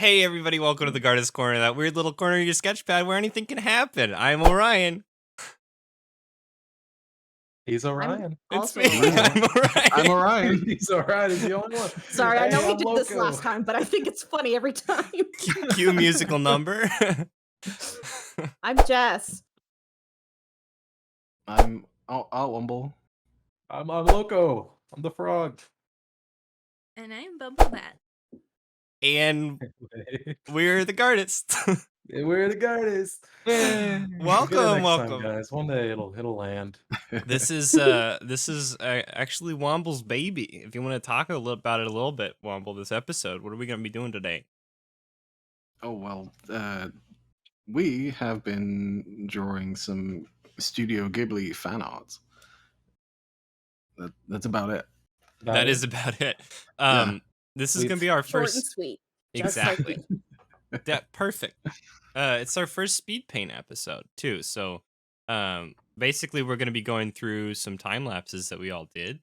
Hey everybody, welcome to the Gartist Corner, that weird little corner of your sketchpad where anything can happen. I'm Orion. He's I'm Orion. It's also me. Orion. I'm Orion. I'm Orion. He's Orion. He's the only one. Sorry, I know Hey, we I'm did this Loco. last time, but I think it's funny every time. Cue musical number. I'm Jess. I'm Wumble. I'm Loco. I'm the frog. And I'm Bumblebat. And we're the Gartists. We're the Gartist. Welcome, next time, welcome. guys. One day it'll land. This is actually Womble's baby. If you want to talk about it a little bit, Womble, this episode, what are we going to be doing today? Oh well, we have been drawing some Studio Ghibli fan arts. That's about it. That is about it. This is going to be our Short and first. sweet. Exactly. That perfect. It's our first speed paint episode too. So, basically, we're going to be going through some time lapses that we all did,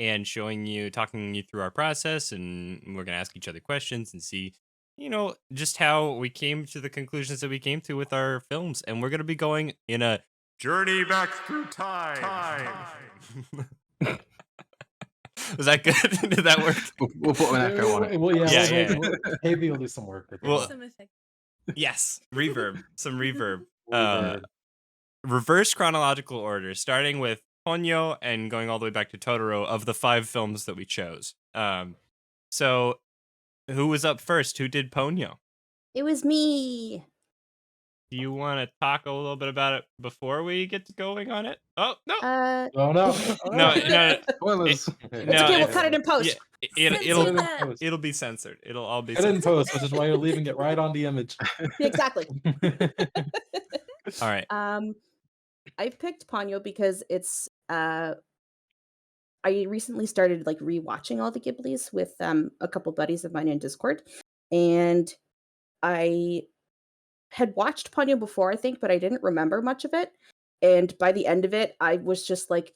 and talking you through our process, and we're going to ask each other questions and see, just how we came to the conclusions that we came to with our films. And we're going to be going in a journey back through time. Was that good? Did that work? We'll put an echo on it. Well, Yeah. Maybe we'll do some work with it. Well, Some effect. yes, reverb, some reverb. Reverb. Reverse chronological order, starting with Ponyo and going all the way back to Totoro of the 5 films that we chose. So who was up first? Who did Ponyo? It was me. Do you want to talk a little bit about it before we get to going on it? Oh, no. Oh no. No. Spoilers. It's okay, we'll cut it in post. Yeah, it'll be censored. It'll all be Cut it in censored. post, which is why you're leaving it right on the image. Exactly. All right. I picked Ponyo because it's I recently started like rewatching all the Ghiblis with a couple buddies of mine in Discord, and I had watched Ponyo before, I think, but I didn't remember much of it. And by the end of it, I was just like,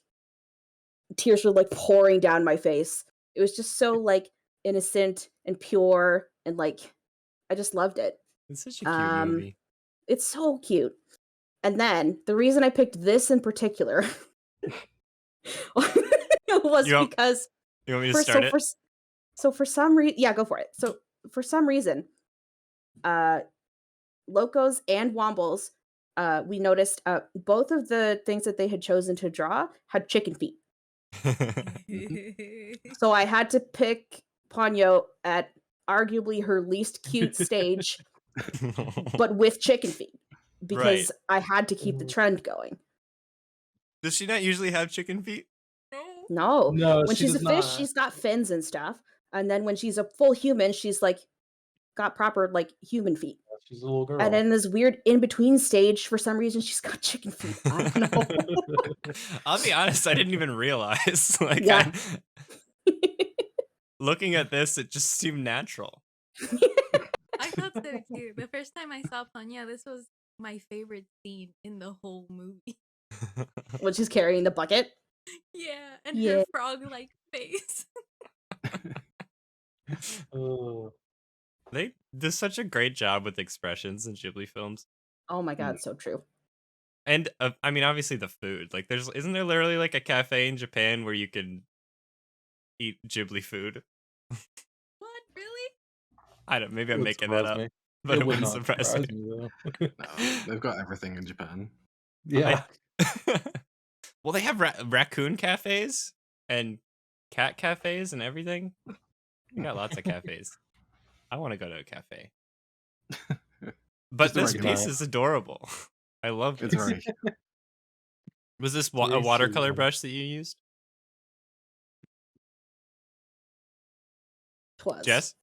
tears were like pouring down my face. It was just so like innocent and pure, and like I just loved it. It's such a cute movie. It's so cute. And then the reason I picked this in particular was because you want me to start it? So for some reason, yeah, go for it. So for some reason, Locos and Wombles, we noticed both of the things that they had chosen to draw had chicken feet. So I had to pick Ponyo at arguably her least cute stage, but with chicken feet, because I had to keep the trend going. Does she not usually have chicken feet? No. When she she's a does fish, not. she's got fins and stuff, and then when she's a full human, she's like got proper like human feet. She's a little girl. And then this weird in between stage, for some reason, she's got chicken feet. I don't know. I'll be honest, I didn't even realize. Looking at this, it just seemed natural. I thought so too. The first time I saw Ponyo, this was my favorite scene in the whole movie. When she's carrying the bucket. Yeah, and her frog-like face. They do such a great job with expressions in Ghibli films. Oh my god, so true. And I mean, obviously the food. Like, isn't there literally like a cafe in Japan where you can eat Ghibli food? What? Really? I don't. Maybe I'm making that up, but it wouldn't surprise me. No, they've got everything in Japan. Yeah. Well, they have raccoon cafes and cat cafes and everything. They got lots of cafes. I want to go to a cafe. But this piece is adorable. I love it. It's very. Was this a watercolor brush that you used? It was. Jess?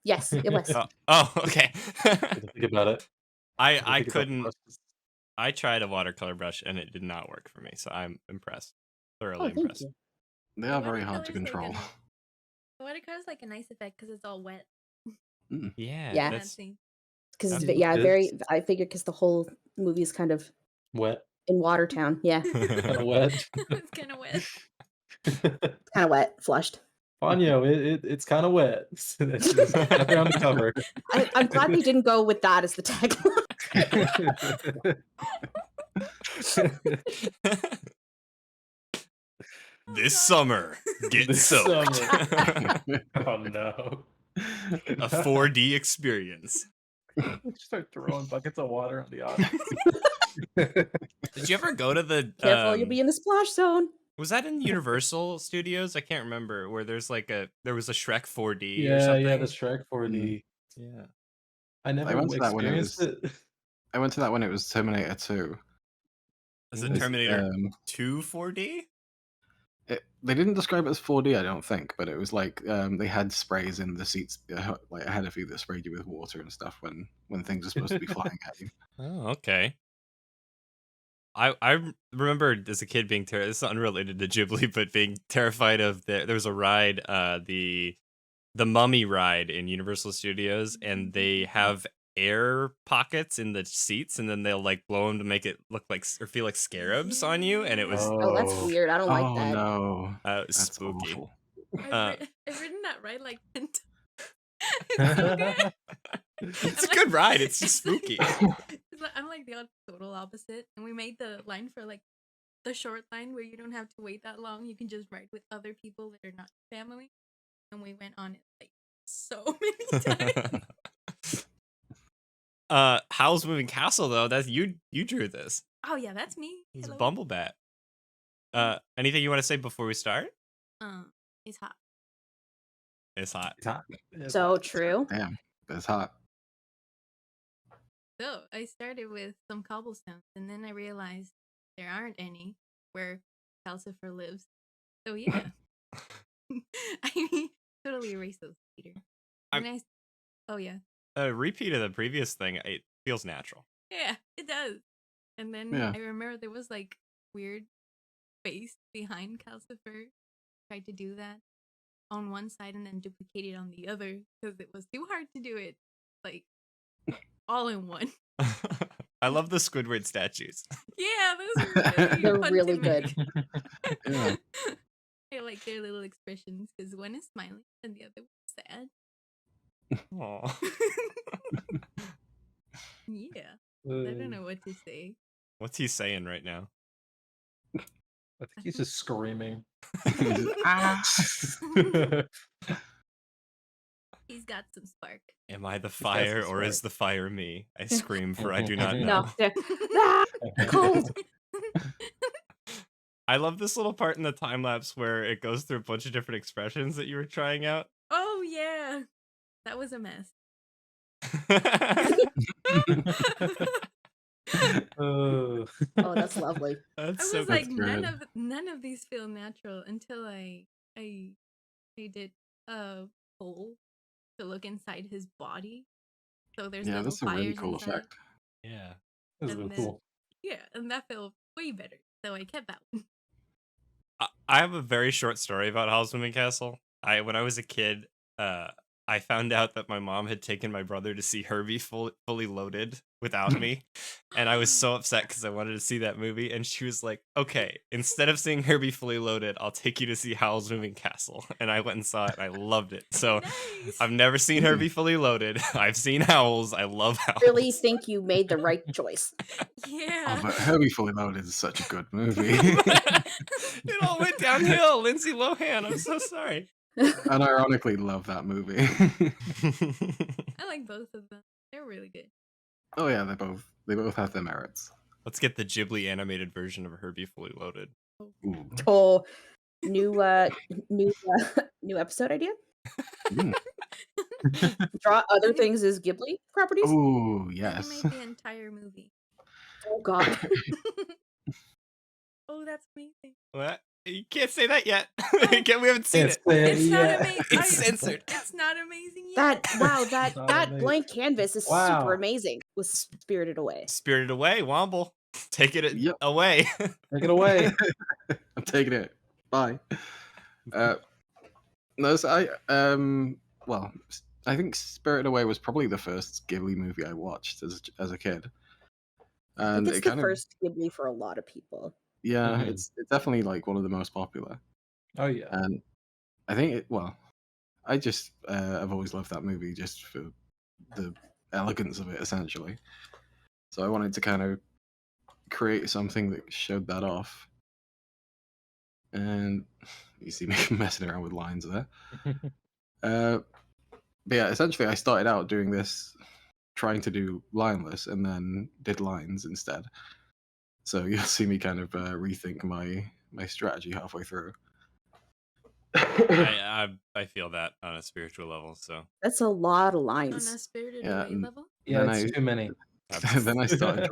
Yes, it was. Oh, okay. Think about it. I couldn't. I tried a watercolor brush and it did not work for me, so I'm impressed. Thoroughly impressed. You. They are very hard to control. Watercolor's like a nice effect because it's all wet. Yeah. Because very. I figured because the whole movie is kind of wet in Watertown. Yeah. Kind of wet. It's kind of wet. Kind of wet, flushed. Ponyo, it's kind of wet. Just stuck around the cover. I'm glad they didn't go with that as the tagline. This God. summer, get This soaked. summer. Oh no. A 4D experience. Start throwing buckets of water on the audience. Did you ever go to the Careful, you'll be in the splash zone. was that in Universal Studios? I can't remember, where there was a Shrek 4D or Yeah, something. yeah, the Shrek 4D. Yeah. I never went to that when it experienced it. I went to that when it was Terminator 2. Is it It's, Terminator 2 4D? They didn't describe it as 4D, I don't think, but it was like they had sprays in the seats, like ahead of you that sprayed you with water and stuff when things are supposed to be flying at you. Oh, okay. I remember as a kid being terrified. This is unrelated to Ghibli, but being terrified of there was a ride, the Mummy ride in Universal Studios, and they have air pockets in the seats, and then they'll like blow them to make it look like or feel like scarabs on you, and it was Oh, that's Oh. weird. I don't like Oh that. no, That's that's spooky. awful. I've ridden that ride like 10 times. It's so good. It's a good ride. It's just spooky. I'm like the total opposite, and we made the line for like the short line where you don't have to wait that long. You can just ride with other people that are not family, and we went on it like so many times. Howl's Moving Castle though, that's you drew this. Oh yeah, that's me. He's a Hello. Bumblebat. Anything you want to say before we start? It's hot. It's hot. It's hot. It's So hot. true. Damn, it's hot. So I started with some cobblestones, and then I realized there aren't any where Calcifer lives. So yeah, I mean, totally erase those, Peter. Oh yeah, A repeat of the previous thing. It feels natural. yeah, it does. And then Yeah. I remember there was like weird space behind Calcifer. Tried to do that on one side and then duplicate it on the other because it was too hard to do it like all in one. I love the Squidward statues. Yeah, those are really They're fun really to make. Yeah. I like their little expressions because one is smiling and the other one's sad. Aw. Yeah, I don't know what to say. What's he saying right now? I think he's just screaming. Ah. He's got some spark. Am I the got fire some or is spark. the fire me? I scream for I do not know. No, they're ah, cold. I love this little part in the time lapse where it goes through a bunch of different expressions that you were trying out. Oh yeah, that was a mess. Oh. Oh, that's lovely. That's I so was like, good. none of these feel natural until I did a hole to look inside his body. So there's Yeah, little that's a really fires cool inside. effect. Yeah. This is And really then- cool. Yeah, and that felt way better. So I kept that one. I have a very short story about Howl's Moving Castle. When I was a kid, I found out that my mom had taken my brother to see Herbie fully loaded without me, and I was so upset because I wanted to see that movie. And she was like, "Okay, instead of seeing Herbie fully loaded, I'll take you to see Howl's Moving Castle." And I went and saw it, and I loved it. So Nice. I've never seen Herbie fully loaded. I've seen Howl's. I love Howl's. Really think you made the right choice. Oh, Yeah. but Herbie Fully Loaded is such a good movie. It all went downhill. Lindsay Lohan. I'm so sorry. And ironically love that movie. I like both of them. They're really good. Oh yeah, they both have their merits. Let's get the Ghibli animated version of Herbie Fully Loaded. Ooh. Oh, new new episode idea. Mm. Draw other things as Ghibli properties. Ooh, yes. Animate the entire movie. Oh God. Oh, that's amazing. What? You can't say that yet. We haven't seen it. It's not amazing. It's censored. It's not amazing yet. That Not that amazing. blank canvas is Wow. super amazing. Was Spirited Away. Spirited Away, Womble. Take it Yep. away. Take it away. I'm taking it. Bye. No, so well, I think Spirited Away was probably the first Ghibli movie I watched as a kid. I And think it it's the kind of first Ghibli for a lot of people. yeah, Mhm. it's definitely like one of the most popular. Oh yeah. And I think well, I just I've always loved that movie just for the elegance of it, essentially. So I wanted to kind of create something that showed that off. And you see me messing around with lines there. Uh, but yeah, essentially, I started out doing this, trying to do lineless, and then did lines instead. So you'll see me kind of rethink my strategy halfway through. I feel that on a spiritual level. So That's a lot of On a lines. spirited Yeah, away and level. Yeah, then it's I too many. then I started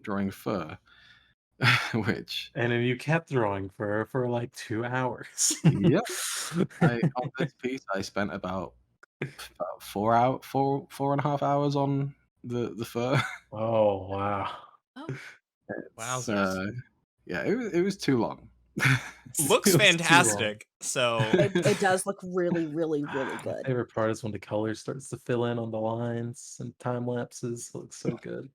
drawing fur, which And then you kept drawing for like 2 hours. yeah, on this piece I spent about 4 and a half hours on the fur. Oh, wow. Oh, It's, wowzers. yeah, it was too long. Looks It was too long. fantastic. So It does look really, really, really My good. favorite part is when the color starts to fill in on the lines and time lapses. It looks so good.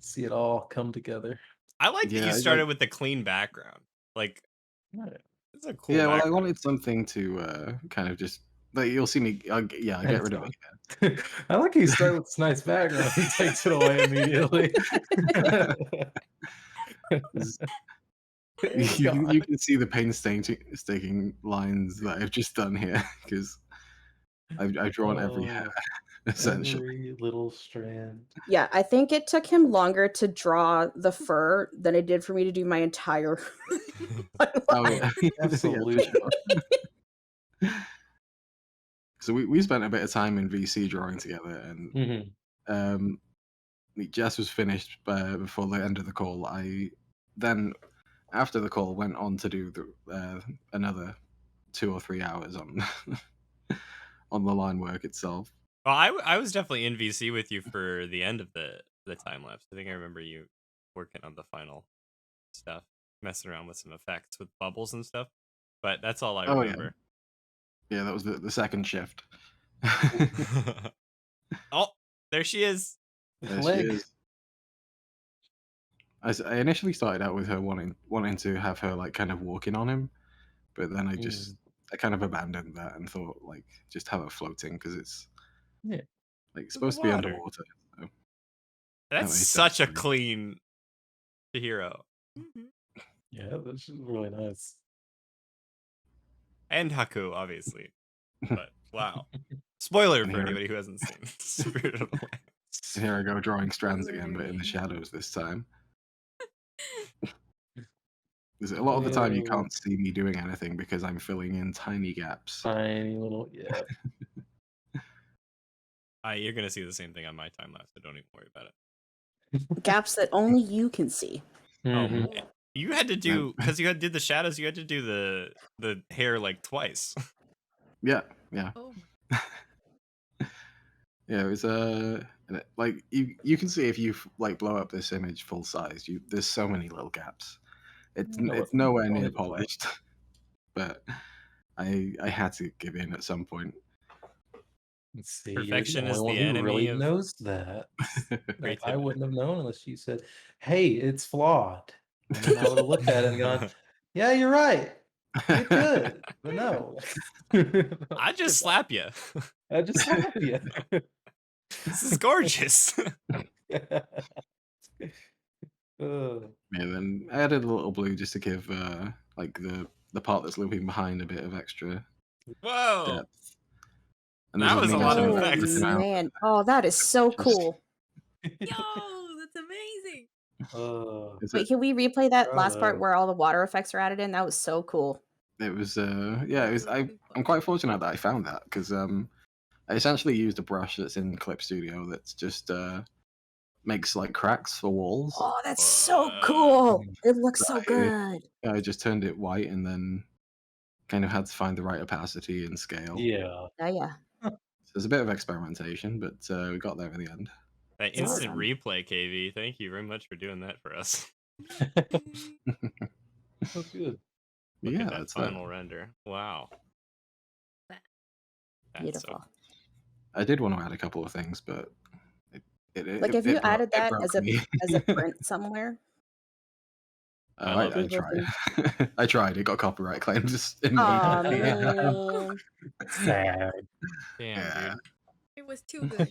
See it all come together. I like that Yeah, you I started like with the clean background. Like Yeah. it's a cool yeah. Well, I background. wanted something to kind of just like you'll see me. I get And rid of it. I like how you start with this nice background. He takes it away immediately. You can see the painstaking lines that I've just done here because I've drawn every hair essentially. Every little strand. Yeah, I think it took him longer to draw the fur than it did for me to do my entire. Oh yeah, Absolutely. So we spent a bit of time in VC drawing together, and Mhm. Jess was finished before the end of the call. I then, after the call, went on to do another 2 or 3 hours on on the line work itself. Well, I was definitely in VC with you for the end of the time lapse. I think I remember you working on the final stuff, messing around with some effects with bubbles and stuff. But that's all I Oh yeah, remember. yeah, that was the second shift. Oh, there she is. There she Leg. is. I initially started out with her wanting to have her like kind of walking on him, but then I kind of abandoned that and thought like just have her floating because it's Yeah. like supposed to be Water. underwater. So That's made sense such a to me. clean hero. mhm. Yeah, that's really nice. And Haku, obviously. But wow. Spoiler And for here, anybody who hasn't seen Spirited Away. and here I go drawing strands again, but in the Spoiler shadows this time. Because a lot of the time you can't see me doing anything because I'm filling in tiny gaps. Tiny little, yeah. You're gonna see the same thing on my time lapse, so don't even worry about it. Gaps that only you can see. Mhm. Oh, You had to do because did the shadows. You had to do the hair like twice. Yeah. oh Yeah, it was like you can see if you like blow up this image full size, there's so many little gaps. It's nowhere near polished, but I had to give in at some point. Let's see, Perfection you're is the only the one who enemy really of knows that. Like, I creativity. wouldn't have known unless you said, "Hey, it's flawed," and then I would have looked at it and gone, "Yeah, you're right. You're good." But no. I just slap you. I just slap you. This is gorgeous. Yeah, then I added a little blue just to give like the part that's looping behind a bit of extra Whoa, depth. And there's that was a an lot of image Oh effects. man! Oh, that is so cool. yo, that's amazing. Is Wait, it? can we replay that last part Bravo. where all the water effects are added in? That was so cool. It was yeah. It was. Really cool. I'm quite fortunate that I found that because I essentially used a brush that's in Clip Studio that's just makes like cracks for walls. Oh, that's so cool. It looks so I- good. I just turned it white and then kind of had to find the right opacity and scale. Yeah. Yeah. So there's a bit of experimentation, but we got there in the end. That Awesome. instant replay, KV. Thank you very much for doing that for us. So good. Look Yeah, at that that's final render. Wow. That's Beautiful. I did want to add a couple of things, but Like if you added that broke as a me. as a print somewhere. I Oh, love I They it. both tried. in. I tried. It got copyright claimed just Aw, immediately. man. Sad. Damn, Yeah. dude. It was too good.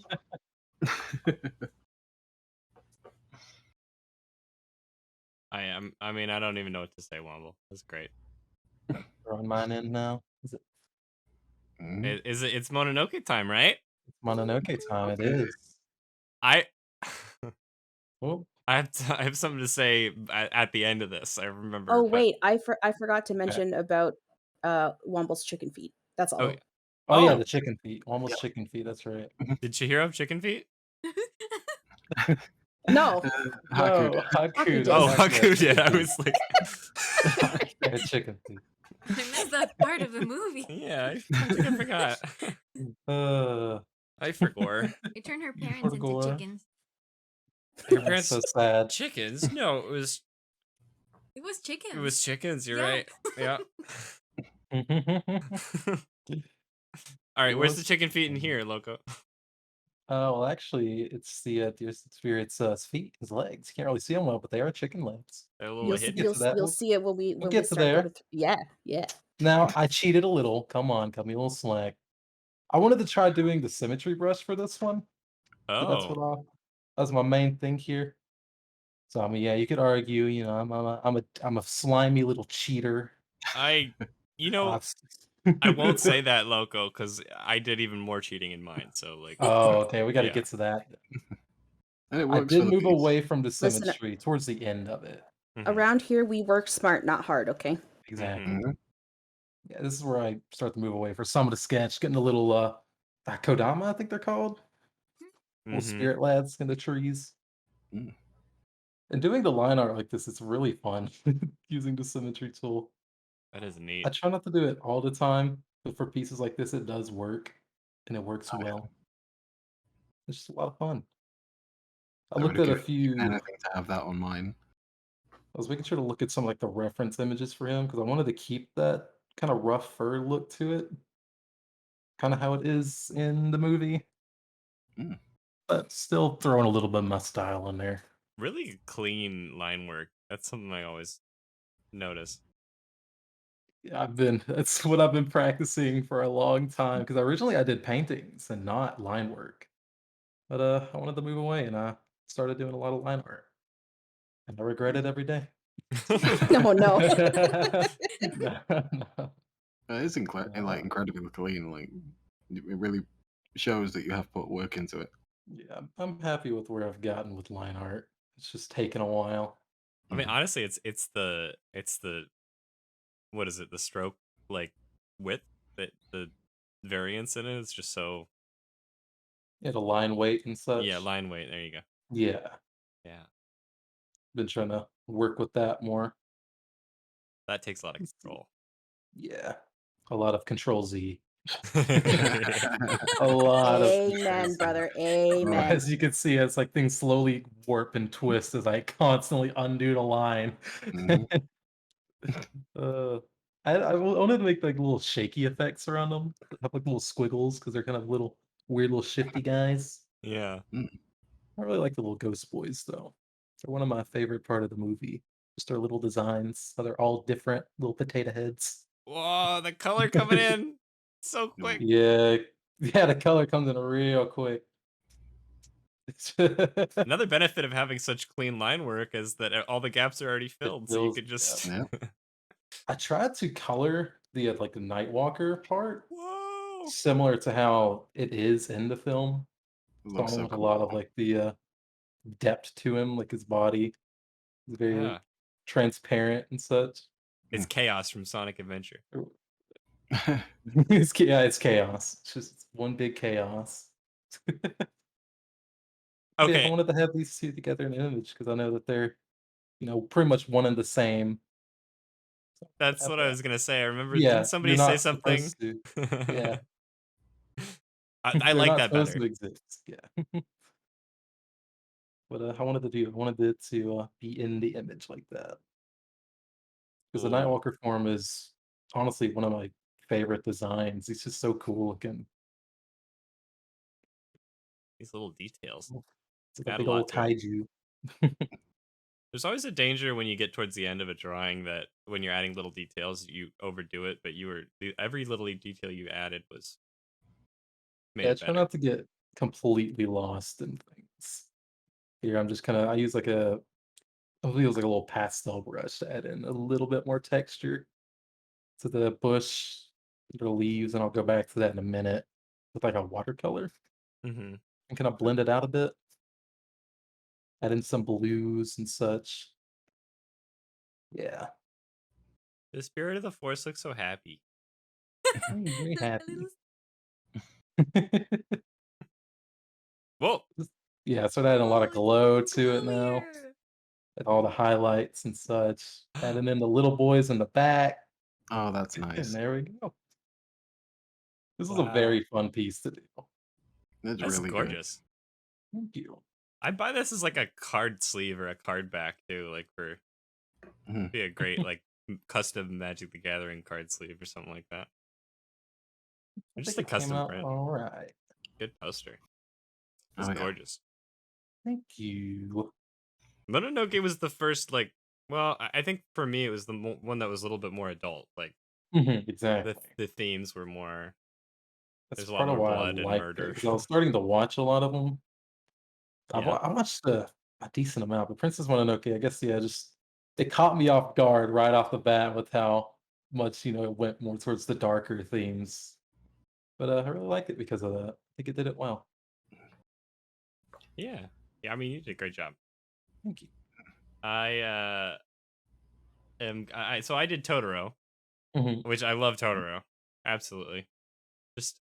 I mean, I don't even know what to say, Womble. That's great. Throwing mine in now. Is it Mm. It's Mononoke time, right? it's Mononoke time? It is. I Oh, I have something to say at the end of this. I remember, Oh, but wait, I forgot to okay. mention about Womble's chicken feet. That's oh, all. Oh yeah, oh, the chicken feet. Almost Yep. chicken feet. That's right. did Chihiro have chicken feet? No, Haku No, did. Haku Haku did. does. Oh, Haku Haku has did. chicken I feet. was like, Yeah, chicken feet. I missed that part of the movie. yeah, I think I forgot. Uh, I forgot. They turned her parents into Forgore. chickens. Your That's parents so sad. chickens? No, It was it was chickens. chickens. You're Yeah. right. Yeah. It All right, where's the was chicken feet in chicken. here, Loco? Well, actually, it's the deer spirit's his feet, his legs. You can't really see them well, but they are chicken legs. They're a little You'll We'll see, hidden. get to that. you'll We'll see it when we get to start going there. through. Yeah, yeah. Now, I cheated a little. Come on, cut me a little slack. I wanted to try doing the symmetry brush for this one. So that's Oh, that's my main thing here. So I mean, yeah, you could argue, I'm a slimy little cheater. you know, I've I won't say that, Loco, because I did even more cheating in mine. So, like, Oh, okay, we got to yeah. get to that. And it I works for did the move piece. away from the Listen, symmetry towards the end of it. Mhm, around here we work smart, not hard. Okay. Exactly. mhm. Mhm. Yeah, this is where I start to move away for some of the sketch, getting a little Kodama, I think they're called. Little Mhm. spirit lads in the trees. Mm. And doing the line art like this, it's really fun using the symmetry tool. That is I neat. try not to do it all the time, but for pieces like this, it does work, and it works Oh, yeah. well. It's just a lot of fun. I I would looked have at a given few. anything to have that on mine. I was making sure to look at some like the reference images for him because I wanted to keep that kind of rough fur look to it, kind of how it is in the movie, Mm. but still throwing a little bit of my style in there. Really clean line work. That's something I always notice. Yeah, that's what I've been practicing for a long time because originally I did paintings and not line work. But I wanted to move away and I started doing a lot of line art. And I regret it every day. No, no. No, no. It's Uh, incredibly clean. Like it really shows that you have put work into it. yeah, I'm happy with where I've gotten with line art. It's just taken a while. I mean, Mhm. honestly, it's the what is it? The stroke like width that the variance in it is just so Yeah, the line weight and yeah, such. line weight. There you go. Yeah, Yeah, been trying to work with that more. that takes a lot of Let's see. control. Yeah, a lot of Control Z. Yeah. A lot of Control Amen, Z. brother. Amen. As you can see, it's like things slowly warp and twist as I constantly undo the line. Mhm. uh, I wanted to make like little shaky effects around them, have like little squiggles because they're kind of little weird little shifty guys. Yeah. Mm. I really like the little ghost boys though. They're one of my favorite part of the movie. Just their little designs, how they're all different little potato heads. Whoa, the color coming in so quick. Yeah, yeah, the color comes in real quick. It Another benefit of having such clean line work is that all the gaps are already filled, so you feels, could yeah. just Yeah. I tried to color the like the Nightwalker part whoa. similar to how it is in the film. It So I looks so want a cool. lot of like the depth to him, like his body is very Yeah, transparent and such. it's chaos from Sonic Adventure. Yeah, it's chaos. It's just one big chaos. But yeah, I Okay, wanted to have these two together in an image because I know that they're, pretty much one and the same. So that's have what I that. was gonna say. I remember, didn't Yeah, somebody you're say not something? supposed to. Yeah, I they're like not that supposed better. to exist. Yeah. But I wanted it to be in the image like that because the Cool. Nightwalker form is honestly one of my favorite designs. He's just so cool looking. These little details. It's like a Add a big lot old to it. kaiju. There's always a danger when you get towards the end of a drawing that when you're adding little details, you overdo it. But every little detail you added was made Yeah, I it try better. not to get completely lost in things. Here, I'm just kinda I use like a I use like a little pastel brush to add in a little bit more texture to the bush, the leaves, and I'll go back to that in a minute with like a watercolor Hmm. and kind of blend it out a bit, add in some blues and such. Yeah. The spirit of the force looks so happy. Very, very Like a happy. little Whoa! Yeah, so adding a lot of oh, glow it's to it now, glowier. and all the highlights and such. Adding in the little boys in the back, Oh, that's and nice. there we go. This is a Wow, very fun piece to do. It's that's really good. gorgeous. Thank you. I buy this as like a card sleeve or a card back too, like for Mhm. be a great like custom Magic the Gathering card sleeve or something like that. I Or just think a it came custom out print. all right. Good poster. That's Oh yeah. gorgeous. Thank you. Mononoke was the first like. Well, I think for me it was the one that was a little bit more adult. Like Exactly. the themes were more. That's There's a lot part of more why I blood and liked it murder. because I was starting to watch a lot of them. Yeah. I watched a decent amount, but Princess Mononoke, I guess, yeah, just it caught me off guard right off the bat with how much it went more towards the darker themes. But I really like it because of that. I think it did it well. Yeah. Yeah. I mean, you did a great job. Thank you. I so I did Totoro, Mhm. which I love Totoro. Absolutely. Just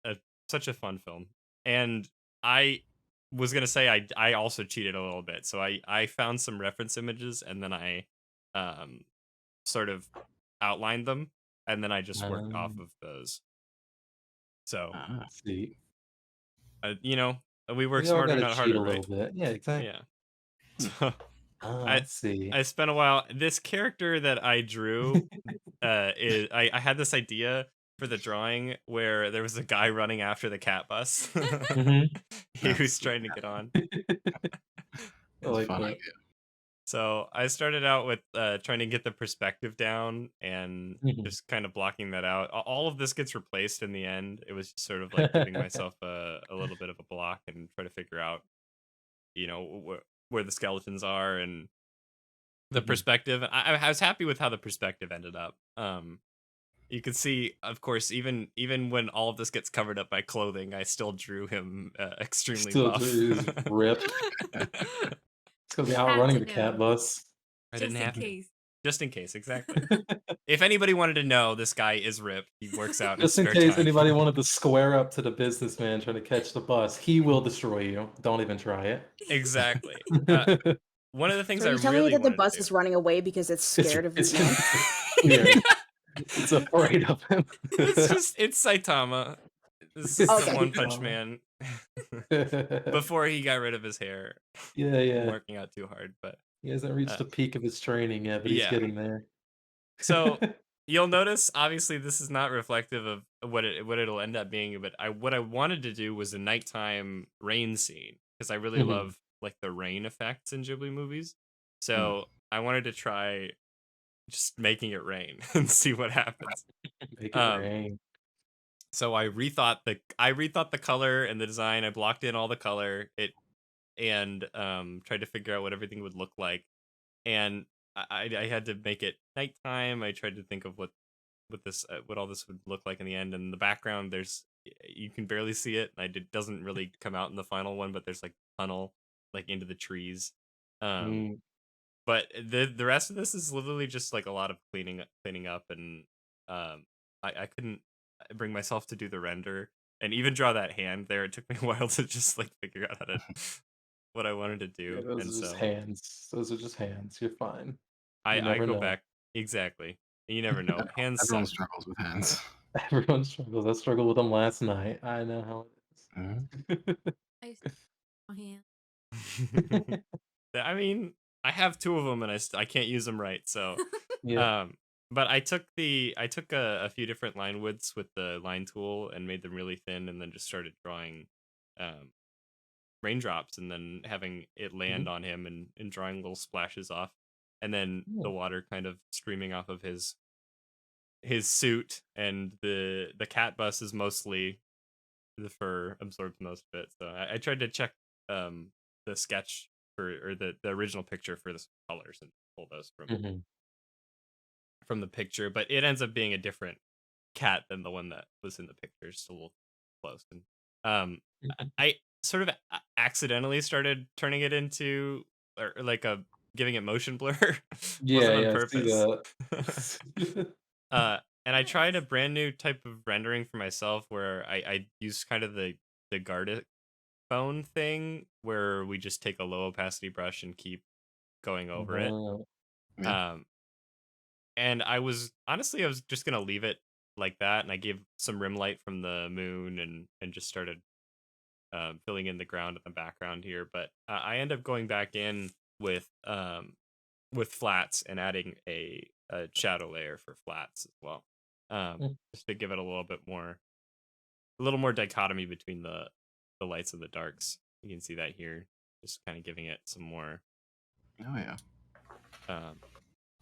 such a fun film. And I was gonna say I also cheated a little bit. So I found some reference images and then I um sort of outlined them and then I just worked off of those. So Ah, See, you know, we work we all smarter, got to not cheat a harder, little right? bit. Yeah, exactly. Yeah. So Ah, I I see. I spent a while. This character that I drew, is I had this idea for the drawing where there was a guy running after the cat bus. Mhm. He was that's trying to get on. I that's a like fun that. idea. So I started out with trying to get the perspective down and Mhm. just kind of blocking that out. All of this gets replaced in the end. It was just sort of like giving myself a little bit of a block and try to figure out, where the skeletons are and the Mhm. perspective. I was happy with how the perspective ended up. You could see, of course, even when all of this gets covered up by clothing, I still drew him extremely Still buff. is ripped. It's gonna be Had outrunning to the cat know, bus. I didn't just in have to, case. just in case, exactly. If anybody wanted to know, this guy is ripped. He works out in his Just in spare case time. anybody wanted to square up to the businessman trying to catch the bus, he will destroy you. Don't even try it. Exactly. One of the So things are I you telling me really that the wanted bus to is running away because it's It's scared of this it's man? yeah, do. it's afraid of him. It's Saitama. This is the It's Okay. One Punch Saitama. Man. Before he got rid of his hair Yeah, from yeah. working out too hard, but He hasn't reached uh, the peak of his training yet, but he's yeah. getting there. So you'll notice, obviously, this is not reflective of what it'll end up being. But what I wanted to do was a nighttime rain scene because I really Mhm. love like the rain effects in Ghibli movies. Hmm. So I wanted to try just making it rain and see what happens. Make it Um, rain. so I rethought the color and the design. I blocked in all the color. And tried to figure out what everything would look like. And I had to make it nighttime. I tried to think of what all this would look like in the end. And the background, you can barely see it. It doesn't really come out in the final one, but there's like tunnel like into the trees. Um, Mm. but the rest of this is literally just like a lot of cleaning up, and I couldn't bring myself to do the render and even draw that hand there. It took me a while to just like figure out how to what I wanted to Yeah, do, those and are just so hands. Those are just hands. You're fine. You I never go know. back exactly. You never know. Hands Everyone suck. struggles with hands. Everyone struggles. I struggled with them last night. I know how Mhm. it is. I used to hand. I mean, I have two of them, and I can't use them right. So, Yeah. um, but I took a few different line widths with the line tool and made them really thin, and then just started drawing, um, raindrops, and then having it land Mhm. on him and drawing little splashes off. and then the Yeah. water kind of streaming off of his suit, and the cat bus is mostly the fur absorbs most of it. So I tried to check the sketch for or the original picture for the colors and pull those Mhm. from the picture, but it ends up being a different cat than the one that was in the picture. It's a little close, and I sort of accidentally started turning it into or like a giving it motion blur. Yeah, Wasn't on yeah, I see purpose. that. And I tried a Nice. brand new type of rendering for myself where I use kind of the Gartist phone thing where we just take a low opacity brush and keep going over it. Wow. Yeah. And I was just gonna leave it like that, and I gave some rim light from the moon and just started filling in the ground in the background here. But I end up going back in with flats and adding a shadow layer for flats as well, Mm. just to give it a little more dichotomy between the lights and the darks. You can see that here, just kind of giving it some Oh yeah. um,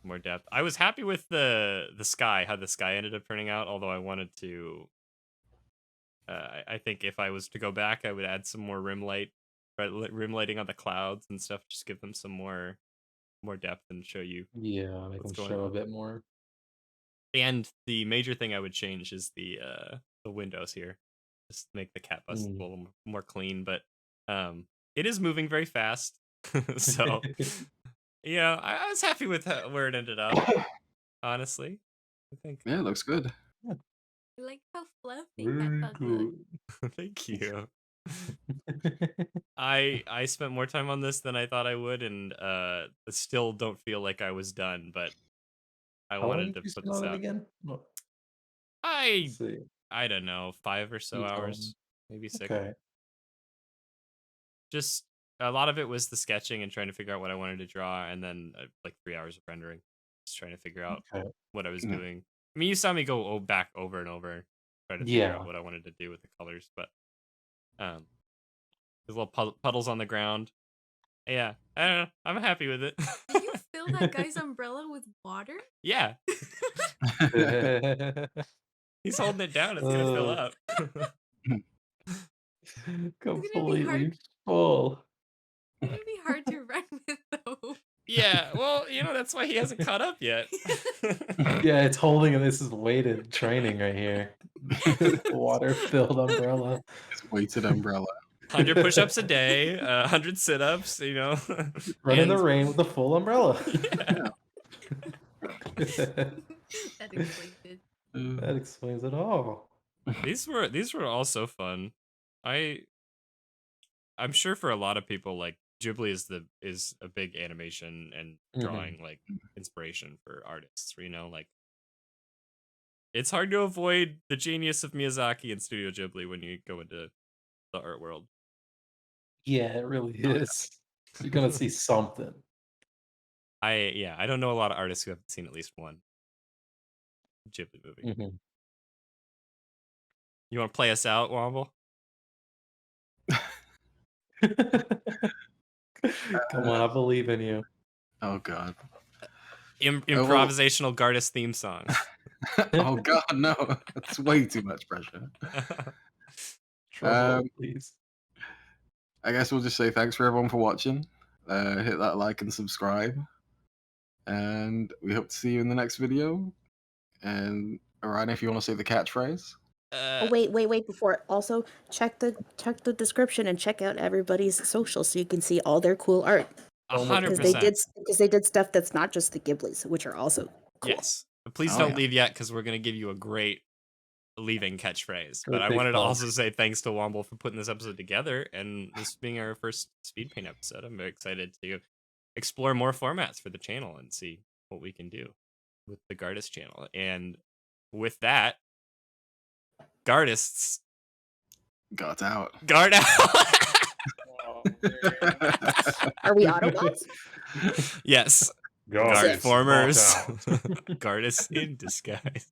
more depth. I was happy with the sky, how the sky ended up turning out. Although I wanted to, I think if I was to go back, I would add some more rim lighting on the clouds and stuff. Just give them some more depth and show you Yeah, make what's them going show a on. bit more. And the major thing I would change is the windows here. Just make the cat bus a Mm. little more clean, but it is moving very fast. So yeah, I was happy with where it ended up. Honestly, I think. Yeah, it looks good. I like how fluffy that Very bug looks. good. Thank you. I spent more time on this than I thought I would, and still don't feel like I was done. But I How long wanted did to you put spend this on it out. again? Well, I let's see. I don't know, 5 or so You told me. hours, maybe 6. Okay. Just a lot of it was the sketching and trying to figure out what I wanted to draw, and then like 3 hours of rendering, just trying to figure out Okay. what I was Yeah. doing. I mean, you saw me go back over and over, try to figure out Yeah. what I wanted to do with the colors, but there's little puddles on the ground. Yeah, I don't know. I'm happy with it. Did you fill that guy's umbrella with water? Yeah, he's holding it down. It's gonna fill Oh, up. It's gonna be hard. completely full. It's gonna be hard to run with though. Yeah, well, that's why he hasn't caught up yet. Yeah, it's holding this is weighted training right here. Water-filled umbrella. It's weighted umbrella. 100 push-ups a day, 100 sit-ups, Run in the and rain with a full umbrella. yeah. That explains it. That explains it all. These were also fun. I'm sure for a lot of people, like Ghibli is a big animation and drawing like inspiration for artists. Like it's hard to avoid the genius of Miyazaki and Studio Ghibli when you go into the art world. Yeah, it really is. You're gonna see something. I don't know a lot of artists who haven't seen at least one Ghibli movie. Mhm. You want to play us out, Womble? Come on, I believe in you. Oh god. Improvisational Gartist theme song. Oh god, no. That's way too much pressure. Trouble, please. I guess we'll just say thanks for everyone for watching. Hit that like and subscribe. And we hope to see you in the next video. And Orion, if you want to say the catchphrase. Oh, wait! Before also check the description and check out everybody's social so you can see all their cool art. 100%. Because they did stuff that's not just the Ghiblis, which are also cool. Yes. But please Oh, don't yeah. leave yet, because we're going to give you a great leaving catchphrase. Great But I big wanted to bump. also say thanks to Womble for putting this episode together, and this being our first speed paint episode. I'm very excited to explore more formats for the channel and see what we can do with the Gartist channel. And with that, Gartists, Got out. guard out. Are we Autobots? Yes. Guard Formers. Gartists in disguise.